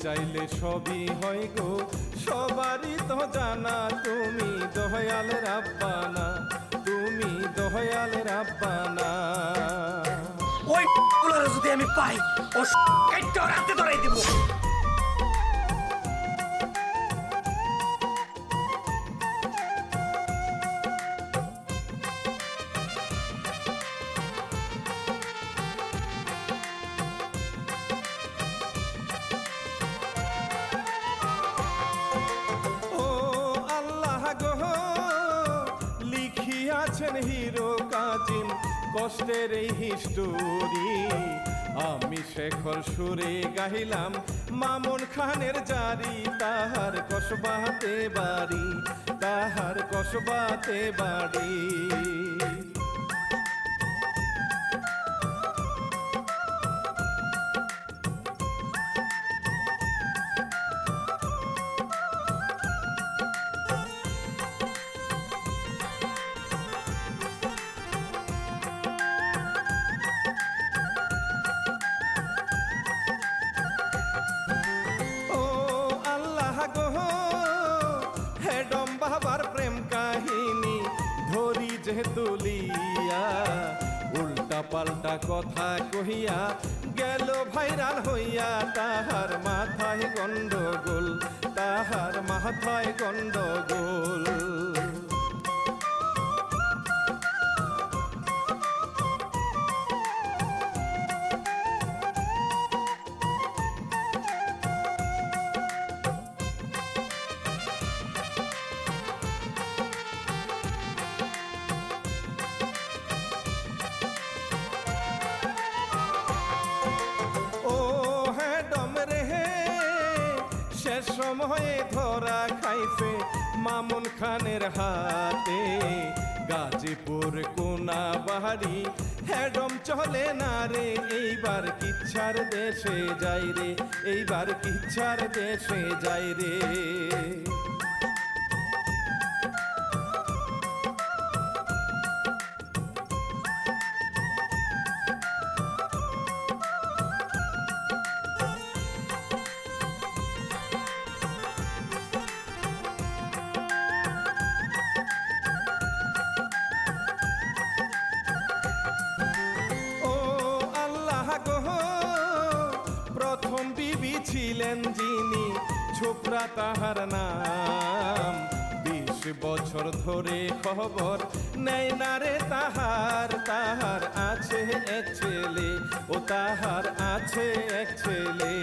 চাইলে সবই হয় গো, সবারই তো জানা তুমি দয়াল রাব্বানা, তুমি দয়াল রাব্বানা। ওই গুলোর যদি আমি পাই ও কাইটটা রাতে ধরাই দেব। লিখিয়াছেন হিরো কাজিম কষ্টের এই হিস্টোরি, আমি শেখর সুরে গাইলাম মামুন খানের জারি, তাহার কসবাতে বাড়ি, তাহার কসবাতে বাড়ি। বাবার প্রেম কাহিনী ধরি যে তুলিয়া, উল্টা পাল্টা কথা কহিয়া গেল ভাইরাল হইয়া, তাহার মাথায় গন্ডগোল, তাহার মাথায় গন্ডগোল। সময়ে ধরা খাইছে মামুন খানের হাতে, গাজীপুর কোনা বাড়ি হেডম চলে না রে, এইবার কিচ্ছার দেশে যাই রে, এইবার কিচ্ছার দেশে যাই রে। প্রথম বিবি ছিলেন যিনি ছোকরা তাহার নাম, 20 বছর ধরে খবর নেয় না রে তাহার, তাহার আছে এক ছেলে, ও তাহার আছে এক ছেলে।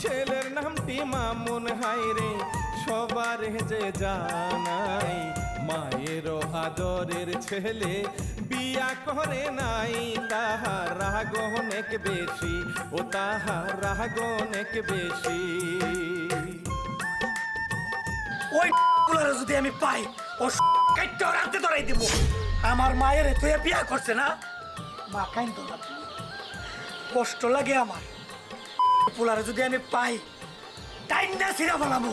ছেলের নামটি মামুন হায়রে সবার যে জানাই, মায়েরও আদরের ছেলে বিয়া করে নাই, তাহার রাগ অনেক বেশি, ও তাহার রাগ অনেক বেশি। ওই গুলোর যদি আমি পাই ও কাইটটা রাতে ধরাই দেব। আমার মায়ের তুই বিয়া করছে না, মা কাইন তো কষ্ট লাগে আমার, পোলারে যদি আমি পাই টাইম না ছিঁড়া ফেলামু।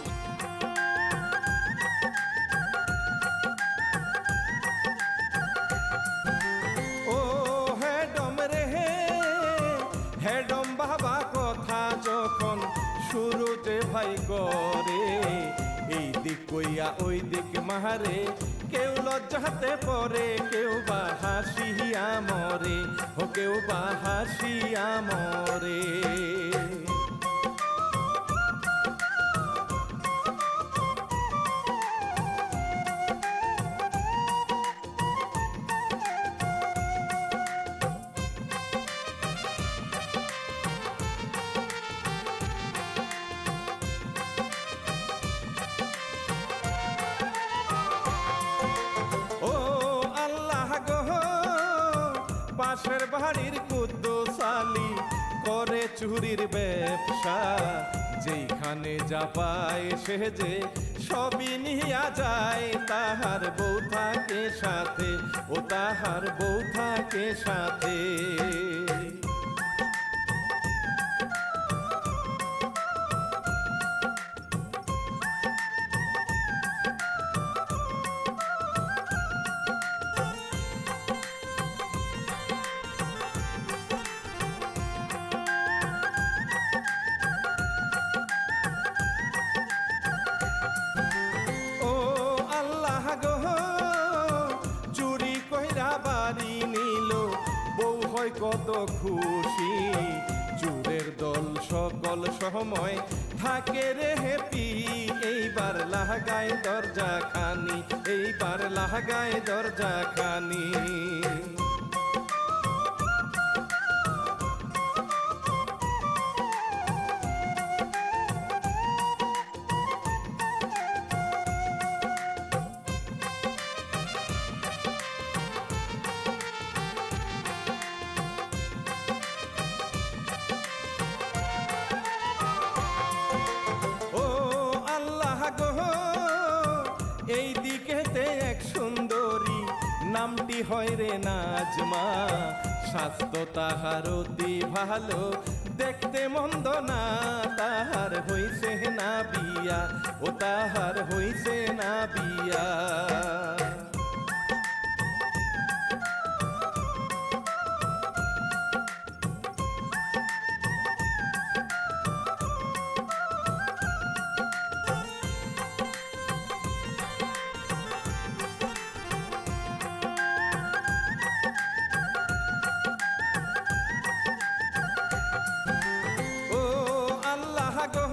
ও হেডম রে হেডম বাবা কথা যখন শুরুতে ভাই করে, এই দিক কইয়া ওই দিক মারে, কেউ লজ্জাতে পরে, কেউ বা হাসিয়া মরে, ও কেউ বা হাসিয়া মরে। পাশের বাড়ির কুদ্দুস আলী করে চুরির ব্যবসা, যেইখানে যা পায় সে যে সবই নিয়া যায়, তাহার বউ থাকে সাথে, ও তাহার বউ থাকে সাথে। ও আল্লাহ গো, চুরি কইরা বাড়ি নিল, বউ হয় কত খুশি। চুরের দল সকল সময় থাকে রে হেপি, এইবার লাগায় দরজা খানি, এইবার লাগায় দরজা খানি। ও আল্লাহ গো, এই দিকেতে এক সুন্দরী, নামটি হয় রে নাজমা। স্বাস্থ্য তাহার অতি ভালো, দেখতে মন্দ না, তাহার হইছে না বিয়া, ও তাহার হইছে না বিয়া। ও আল্লাহ গো,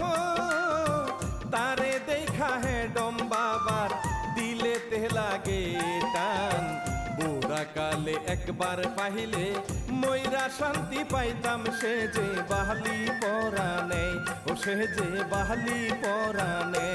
তারে দেখা হে ডম বাবার, দিলেতে লাগে টান। বুড়া কালে একবার পাইলে ময়রা শান্তি পাইতাম, সে যে বাহালি পরানে, ও সে যে বাহালি পরানে।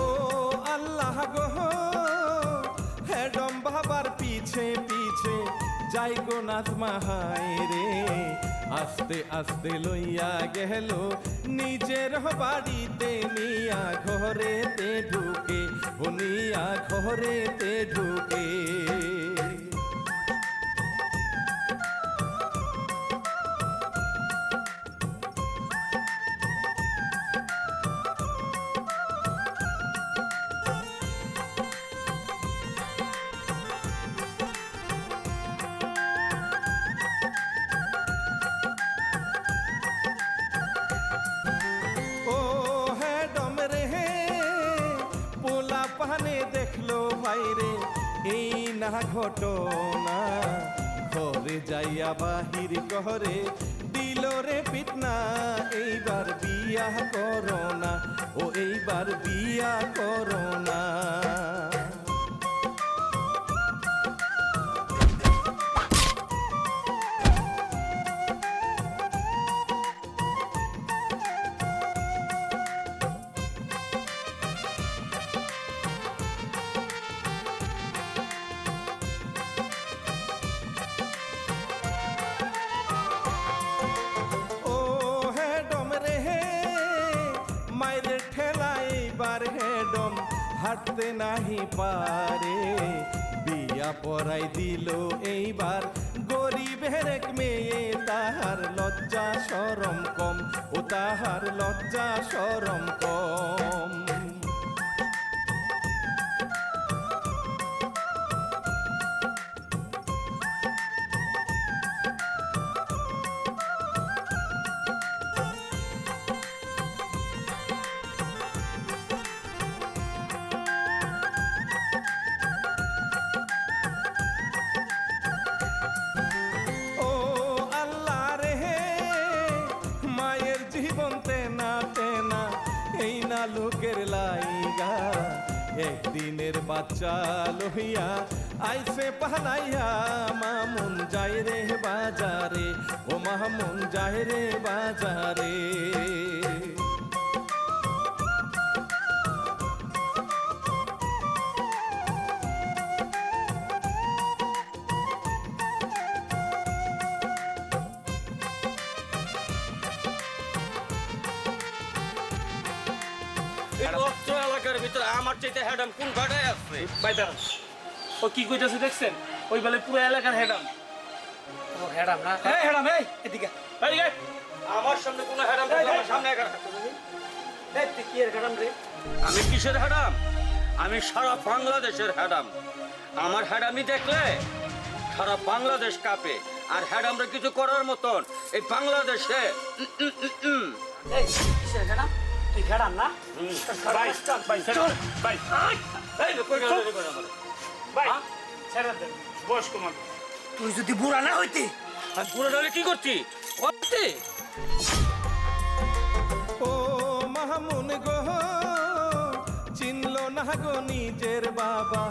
ও আল্লাহ গো, হেডম বাবার পিছে পিছে যাই গো নাজমা হায় রে। আস্তে আস্তে লইয়া গেল নিজের বাড়িতে, নিয়া ঘরেতে ঢুকে, ও নিয়া ঘরেতে ঢুকে। ও হেডম রে, পোলা পানে দেখলো বাইরে, এই না ঘটনা। ঘরে যাইয়া বাহির ঘরে দিল রে পিটনা, এইবার বিয়া করোনা, ও এইবার বিয়া করোনা। ও হেডম রে, মায়ের ঠেলা এইবার হেডম হাঁটতে নাহি পারে। বিয়া পরাই দিল এইবার গরিবের এক মেয়ে, তাহার লজ্জা শরম কম, ও তাহার লজ্জা শরম কম। ও আল্লাহ রে, মায়ের জীবন তেনা তেনা, এই না লোকের লা একদিনের বাচ্চা লইয়া আইসে পালাইয়া মামুন যায় রে বাজারে, ও মামুন যায় রে বাজারে। এলাকার ভিতরে আমার চাইতে হ্যাডাম কোন ঘাটায় আছে? ভাই দাঁড়ান, ও কি কইতাছে দেখছেন? ওই বলে পুরো এলাকার হেডাম। ও হেডাম না? এই হেডাম, এই এদিকে এই গে, আমার সামনে কোনো হ্যাডাম থাকলে আমার সামনে একা রাখা। এই তুই কি এর হেডাম রে? আমি কিসের হ্যাডাম? আমি সারা বাংলাদেশের হ্যাডাম। আমার হ্যাডামি দেখলে সারা বাংলাদেশ কাঁপে। আর হ্যাডামরা কিছু করার মতন এই বাংলাদেশে এই কিসের হেডাম? তুই হেডাম না? ভাই, ভাই, চল। ভাই, এই লোক কই গেল রে করে আমার? ভাই, ছেড়ে দেন, বয়স্ক মানুষ। তুই যদি বুড়া না হইতি, আর পুরো ডালে কি করতি? করতে ও মামুন গো, চিনল না গো নিজের বাবা,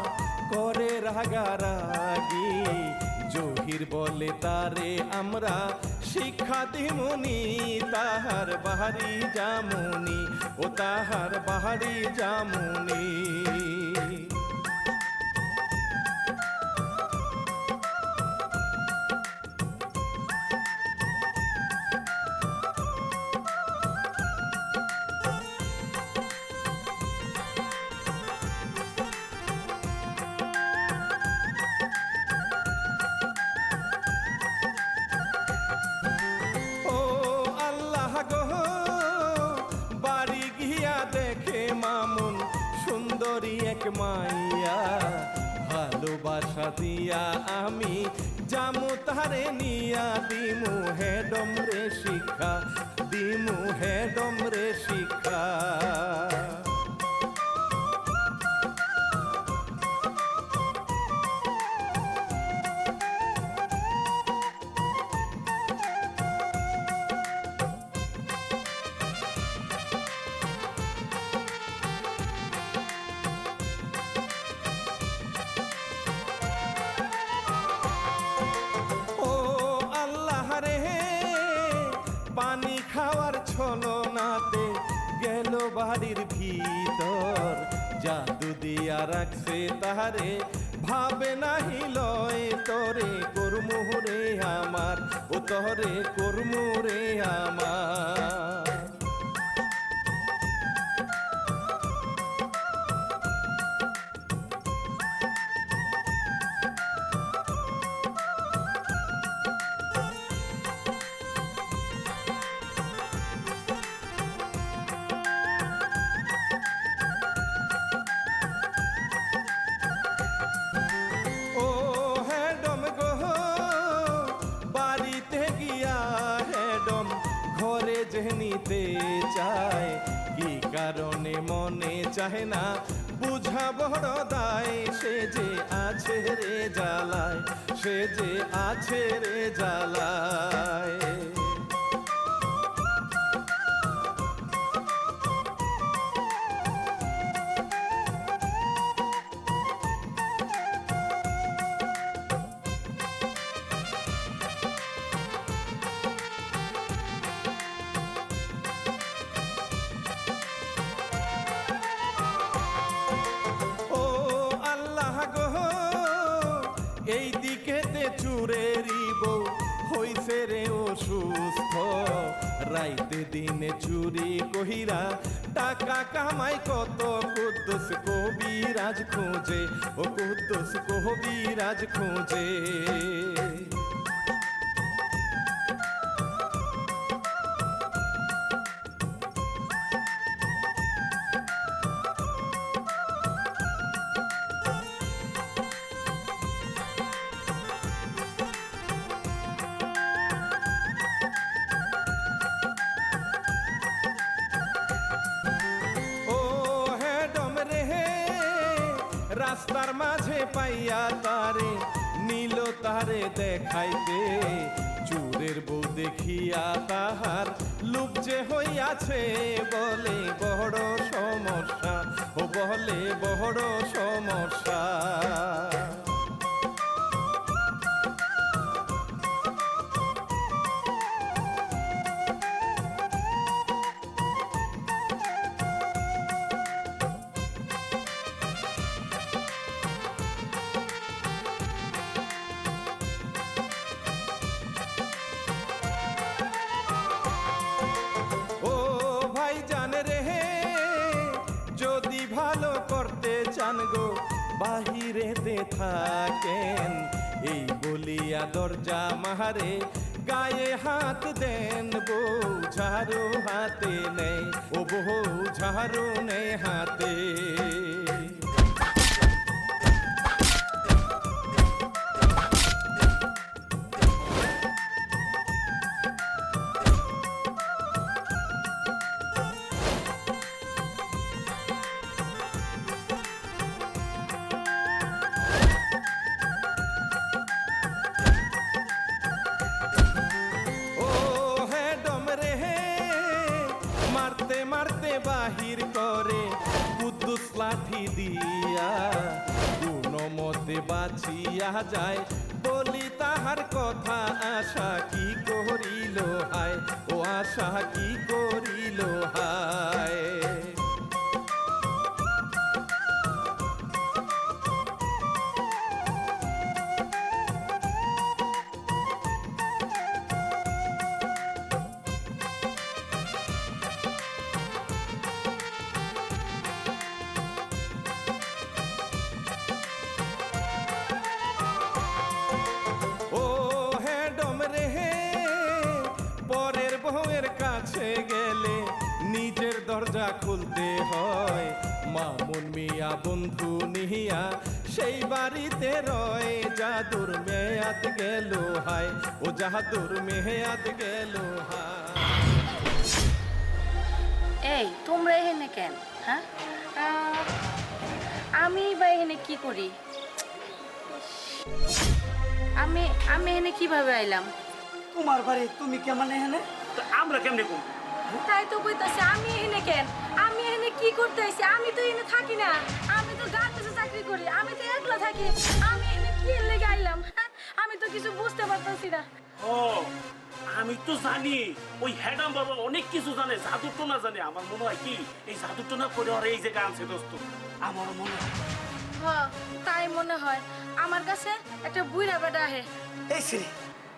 করে রাগারাগি। জহির বলে তারে আমরা শিক্ষা দিমুনি, তাহার বাহারি জামুনি, ও তাহার বাহারি জামুনি। ও আল্লাহ গো, বাড়ি গিয়া দেখে মামুন সুন্দরী এক মাইয়া, ভালোবাসা দিয়া আমি জামু তারে নিয়া, দিমু হেডম রে শিক্ষা, দিমু হেডম রে শিক্ষা। ও আল্লাহ রে, পানি খাওয়ার ছলনাতে গেল বাড়ির ভিতর, জাদু দিয়া রাখছে তাহারে, ভাবে নাহি লয় তোরে কর্মুরে আমার, ও তোরে কর্মুরে আমার। ও হেডম গো, বাড়িতে গিয়া হেডম ঘরে যে নিতে চায়, কি কারণে মনে চায় না বুঝা বড় দায়, সে যে আছে রে জ্বালায়, সে যে আছে রে জ্বালায়। ও আল্লাহ গো, এই দিকেতে চুরেরি বউ হইছে রে অসুস্থ, রাইতে দিনে চুরি কহিরা টাকা কামাই কত, কুদ্দুস কবিরাজ খোঁজে, ও কুদ্দুস কবিরাজ খোঁজে। ও হেডম রে, রাস্তার মাঝে পাইয়া তারে, নীল তারে দেখাইতে, চুর পরের বউ দেখিয়া তাহার লোভ যে হইয়াছে বলে বড় সমস্যা, ও বলে বড় সমস্যা। ও ভাই জানে রে, যদি ভালো করতে চান গো বাহিরেতে থাকেন, এই বলিয়া দরজা মারে গায়ে হাত দেন, বউ ঝাড়ু হাতে নেই, ও বউ ঝাড়ু নেই হাতে। ও হে ডমরে হে, মারতে মারতে বাহির করে কুদ্দুস লাঠি দিয়া, কোন মতে বাঁচিয়া যায় বলি তাহার কথা। আশা কি করিল হায়, ও আশা কি করিল হায়। ও হে ডমরে হে, পরের বউয়ের কাছে গেলে নিজের দরজা খুলতে হয়। মামুন মিয়া বন্ধু নিহিয়া সেই বাড়িতে রয়, জাদুর মেয়াদ গেল হায়, ও জাদুর মেয়াদ গেল হায়। এই তোমরা এখানে কেন? হ্যাঁ, আমি বা এখানে কি করি? আমি আমি এখানে কিভাবে আইলাম? তোমার বাড়ি, তুমি কেমন এখানে? তো আমরা কেমনে কম? তাই তো কইতাছি, আমি এখানে কেন? আমি এখানে কি করতে আইছি? আমি তো এখানে থাকি না, আমি তো গার্মেন্টসে চাকরি করি, আমি তো একলা থাকি। আমি এখানে কি লেগে আইলাম? হ্যাঁ? আমি তো কিছু বুঝতে পারতাছি না। ও আমি তো জানি ওই হ্যাডাম বাবা অনেক কিছু জানে, জাদুর টোনা জানে। আমার মনে হয় কি এই জাদুর টোনা করে আর এই জায়গায় আনছে দোস্ত। আমার মনে হয় হ্যাঁ, তাই মনে হয়। আমার কাছে একটা বুইড়া বেটা আহে। এই সিরি,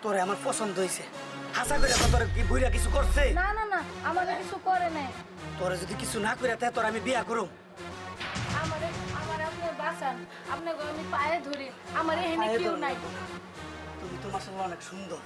তোরে আমার পছন্দ হয়েছে। হাসা করে তোরে কি বুইরা কিছু করছে? না না না, আমার কিছু করে নাই। তোরে যদি কিছু না করে তাই তোর আমি বিয়া করুম। আমার আপনি বাঁচান, আপনাকে আমি পায়ে ধরি। আমার এখানে পায়ে কেউ ধরো। নাই। তুমি তো মাশাআল্লাহ অনেক সুন্দর।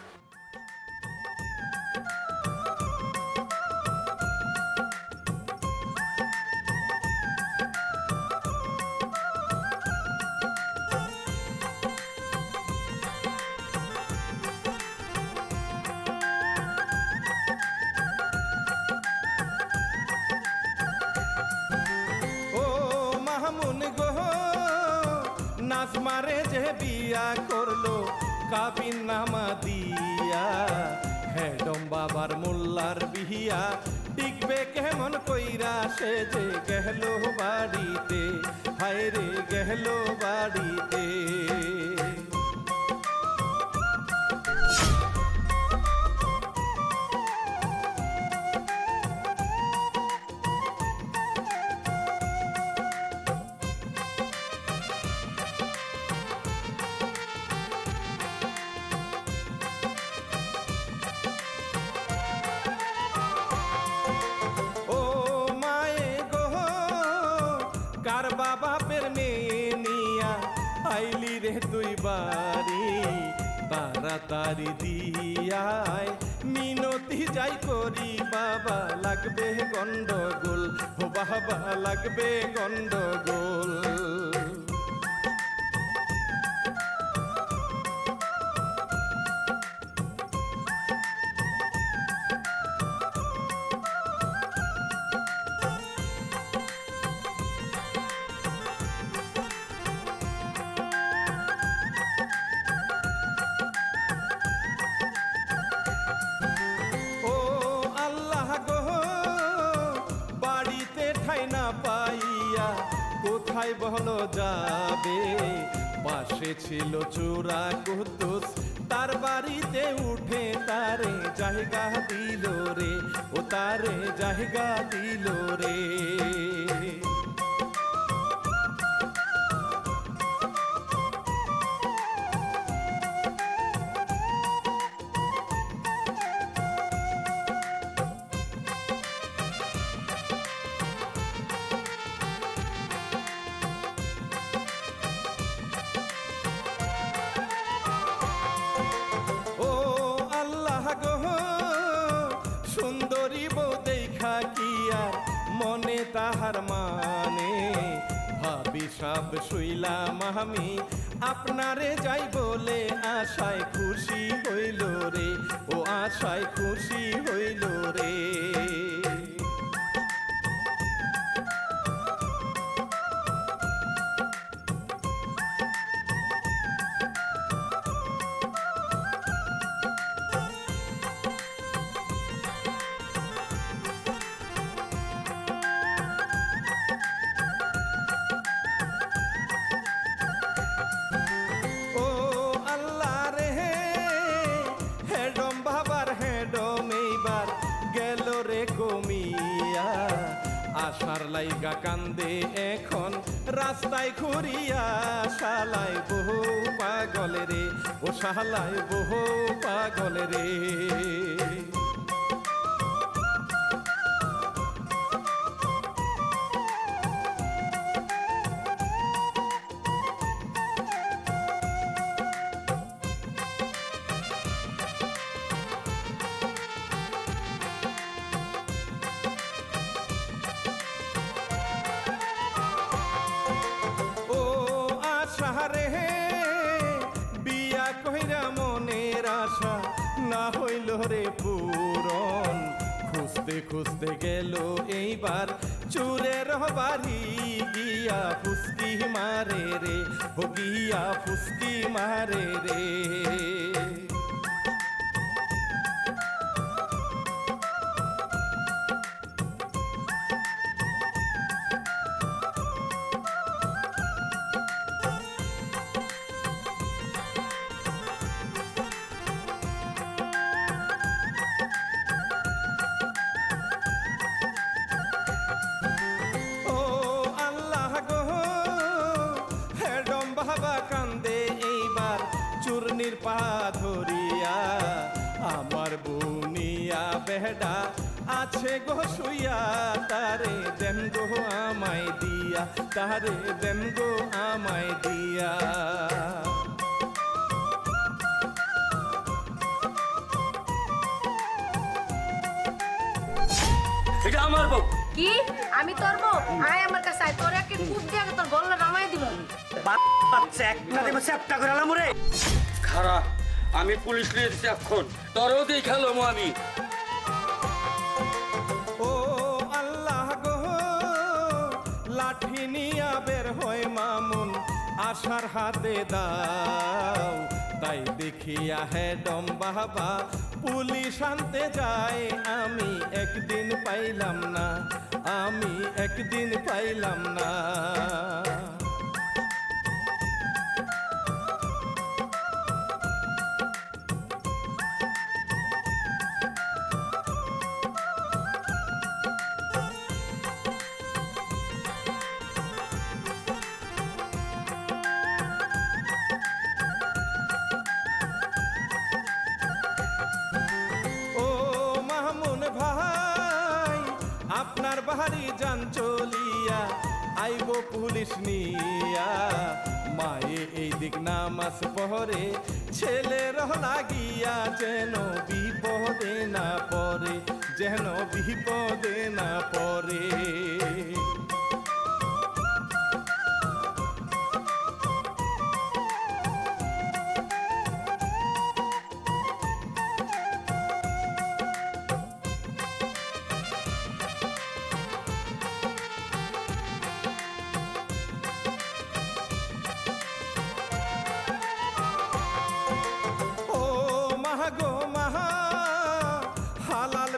ও মাহমুন গো, নাজমারে যে বিয়া করলো কাবিন নামা দিয়া, হেডম বাবার মোল্লার বিহিয়া টিকবে কেমন কইরা, সে যে গেল বাড়িতে, হায় রে গেল বাড়িতে। ও মায়ে গো, কার বাপের মেয়ে নিয়া আইলি রে তুই বাড়ি, তাড়াতাড়ি দিয়ায় মিনতি যাই করি, বাবা লাগবে গন্ডগোল, ও বাবা লাগবে গন্ডগোল। কোথায় বলো যাবে, পাশে ছিল চূড়া কুদ্দুস, তার বাড়িতে উঠে তারে জায়গা দিল রে, ও তারে জায়গা দিল রে। ও আল্লাহ গো, সুন্দরী বউ দেখা কি আর মনে তাহার মানে, ভাবি সব শুইলাম আমি আপনারে যাই বলে, আশায় খুশি হইল রে, ও আশায় খুশি হইল রে। ও আল্লাহ রে, হেডম বাবার হেডম এইবার গেল রে কমিয়া, আশার লাইগা কান্দে এখন রাস্তায় ঘুরিয়া, শালায় বহু পাগল রে, ও শালায় বহু পাগল রে। ও আশা রে, বিয়া কইরা মনের আশা না হইল রে পূরণ, খুঁজতে খুঁজতে গেল এইবার চুরের বাড়ি গিয়া, ফুসকি মারে রে, ও গিয়া ফুসকি মারে রে। ও আল্লাহ গো, হেডম বাবা কান্দে এইবার চূর্ণির পা ধরিয়া, আমার বুনিয়া বেহডা আছে গো শুইয়া, তারে দেন গো আমায় দিয়া, তারে দেন গো আমায় দিয়া। এটা আমার বউ। কি আমি তোর বউ? আয় আমার কাছে আয়, তোর একটা কূপ দিয়ে আগে তোর গলা নামাই দিব। বাচ্চা একটা দেবে চ্যাপটা করে আলাম রে। খারাপ, আমি পুলিশ নিয়ে দিচ্ছি এখন, তোরও দিয়ে খেলো আমি। ও আল্লাহ গো, লাঠি নিয়া বের হয় মামুন, আশার হাতে দাও, তাই দেখিয়া হেডম বাবা পুলিশ আনতে যায়, আমি একদিন পাইলাম না, আমি একদিন পাইলাম না। ও মামুন ভাই, আপনার বাড়ি যান চলিয়া, আইব পুলিশ নিয়া, মায়ে এই দিক নামাজ পড়ে, ছেলের লাগিয়া যেন বিপদে না পড়ে, যেন বিপদে না পড়ে।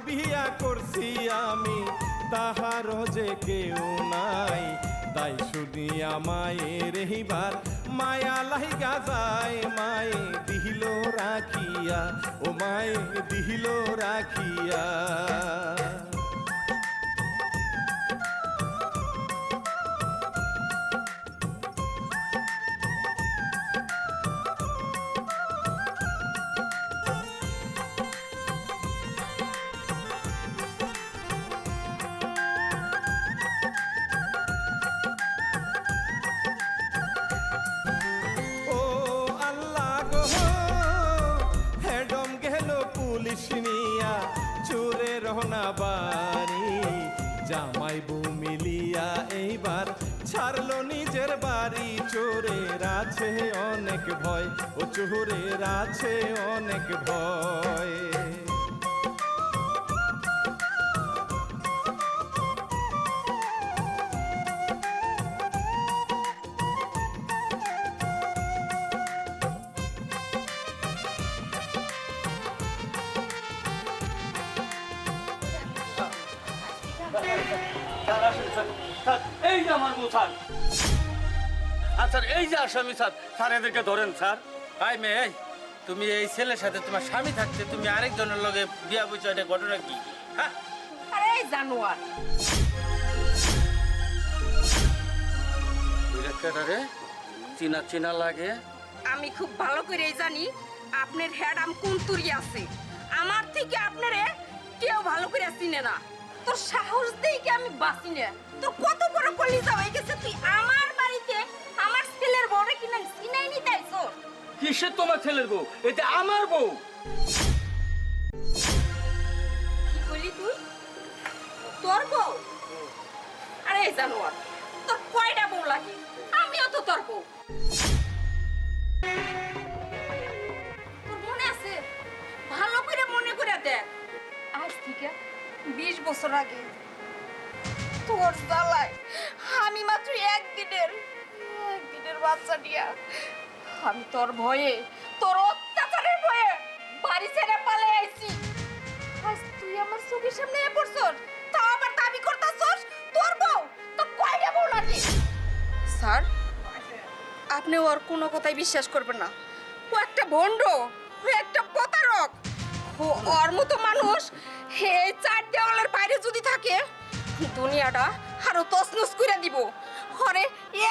বিয়া করছি আমি, তাহার যে কেউ নাই, তাই শুনিয়া মায়ের এইবার মায়া লাইগা যায়, মায়ে দিল রাখিয়া, ও মায়ে দিল রাখিয়া। পুলিশ নিয়া চোরে রহনা বাড়ি, জামাই বউ মিলিয়া এইবার ছাড়লো নিজের বাড়ি। চোরের আছে অনেক ভয়, ও চোরের আছে অনেক ভয়। এই যে আমার বউ স্যার। আচ্ছা এই যে আসামি স্যার, স্যার এদেরকে ধরেন স্যার। ভাই মেয়ে, তুমি এই ছেলের সাথে তোমার স্বামী থাকতে তুমি আরেকজনের লগে বিয়া বইছো, এটা ঘটনা কি? হ্যাঁ, আরে এই জানোয়ার, রে চিনা চিনা লাগে। আমি খুব ভালো করে জানি আপনার হ্যাডাম কোন তুরি আছে। আমার থেকে আপনারে কেউ ভালো করে চিনে না। তোর সাহস দেই কি আমি বাঁচি না? তোর কত বড় কলিজা হয়ে গেছে, তুই আমার বাড়িতে আমার ছেলের বউরে কিনা চিনাই নি তাইছো? কিসে তোমার ছেলের বউ? এটা আমার বউ। কি কইলি তুই? তোর বউ? আরে এই জানোয়ার, তোর কয়টা বউ লাগে? আমিও তো তোর বউ। তোর মনে আছে? ভালো করে মনে করে দেখ। আজ থেকে 20 বছর আগে তোর জ্বালায় আমি মাত্র একদিনের বাচ্চা দিয়া আমি তোর ভয়ে, তোর অত্যাচারের ভয়ে বাড়ি ছেড়ে পালিয়ে আইছি। আজ তুই আমার চোখের সামনে এ পড়ছস, তাও আবার দাবি করতাছস তোর বউ। তো কয়টা বউ লাগে? স্যার, আপনি ওর কোনো কথাই বিশ্বাস করবেন না। ও একটা ভণ্ড, ও একটা প্রতারক। ওর মতো মানুষ এই 4 দেওয়ালের বাইরে যদি থাকে, দুনিয়াটা আরো তছনছ করে দিব। আরে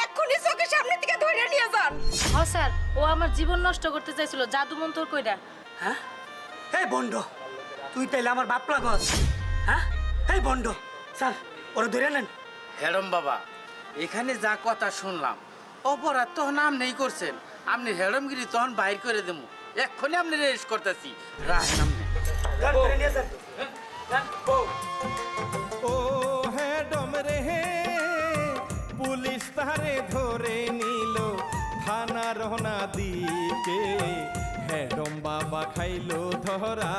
এক্ষুনি চোখের সামনে থেকে ধরে নিয়ে যান। ও স্যার, ও আমার জীবন নষ্ট করতে চাইছিল জাদু মন্তর কইরা। হ্যাঁ, এই বন্ড, তুই তাইলে আমার বাপ লাগস? হ্যাঁ, এই বন্ড, স্যার ওরা ধরে নেন। হেরম বাবা, এখানে যা কথা শুনলাম, অপরাধ তখন আপনিই করছেন। আপনি হেরমগিরি তখন বাইর করে দেবো। এক্ষুনি আপনি রেস্ট করতেছি, রাখেন আপনি। ধরে নিয়ে যান। ও হ্যাডম রে, পুলিশ তারে ধরে নিল থানা রহনা দিকে। হ্যাডম বাবা খাইলো ধরা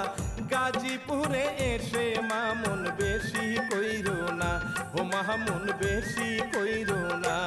গাজীপুরে এসে, মামুন বেশি কইরো না, ও মামুন বেশি কইরো না।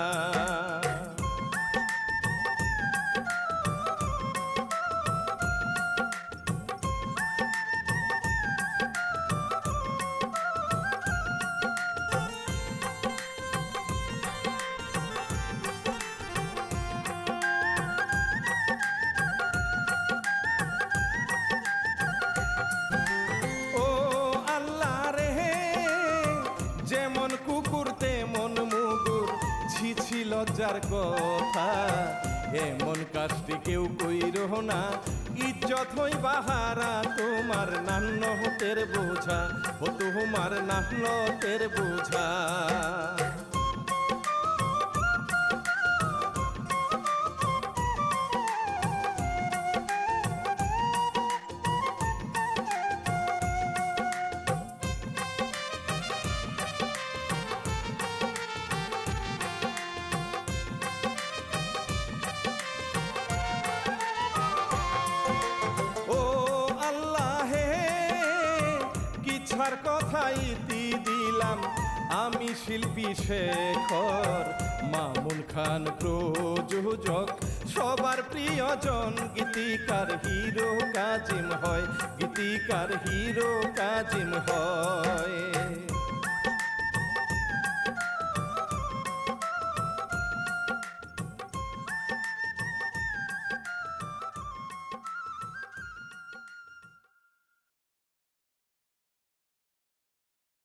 লজ্জার কথা এমন কাজটি কেউ কইরো না, ইজ্জত হই বাহারা তোমার নান্নতের বোঝা, ও তোমার নান্নতের বোঝা। ইচ্ছার কথা ইতি দিলাম আমি শিল্পী শেখর, মামুন খান প্রযোজক, সবার প্রিয়জন গীতিকার হিরো কাজিম হয়, গীতিকার হিরো কাজিম হয়।